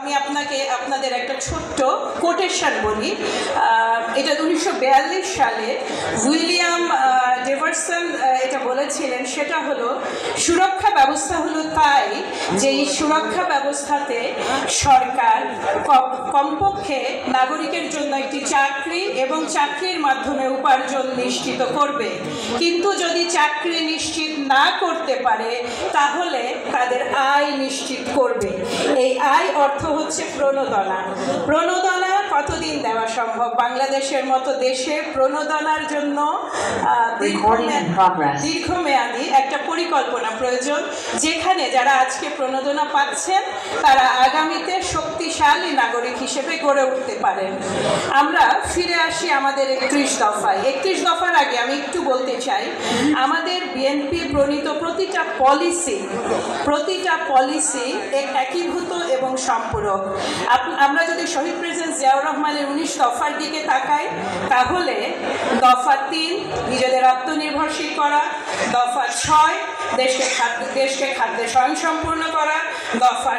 আমি আপনাদের একটা ছোট্ট কোটেশন বলি। এটা 1942 সালে উইলিয়াম ডেভারসন এটা বলেছিলেন। সেটা হলো, সুরক্ষা ব্যবস্থা হলো তাই যে এই সুরক্ষা ব্যবস্থাতে সরকার কমপক্ষে নাগরিকের জন্য একটি চাকরি এবং চাকরির মাধ্যমে উপার্জন নিশ্চিত করবে। কিন্তু যদি চাকরি নিশ্চিত না করতে পারে তাহলে তাদের আয় নিশ্চিত করবে। এই আয় অর্থ হচ্ছে প্রণোদনা। প্রণোদনা কতদিন দেওয়া সম্ভব? বাংলাদেশের মতো দেশে প্রণোদনার জন্য দীর্ঘমেয়াদী একটা পরিকল্পনা প্রয়োজন, যেখানে যারা আজকে প্রণোদনা পাচ্ছেন তারা আগামীতে শক্তিশালী নাগরিক হিসেবে গড়ে উঠতে পারেন। আমরা ফিরে আসি আমাদের 31 দফায়। 31 দফার আগে আমি একটু বলতে চাই, আমাদের বিএনপি প্রণীত প্রতিটা পলিসি একীভূত এবং সম্পূরক। আমরা যদি শহীদ প্রেসিডেন্ট জিয়াউর রহমানের 19 দফার দিকে তাকাই, তাহলে দফা 3 নিজেদের আত্মনির্ভরশীল করা, দফা 6 দেশকে খাদ্যে স্বয়ংসম্পূর্ণ করা, দফা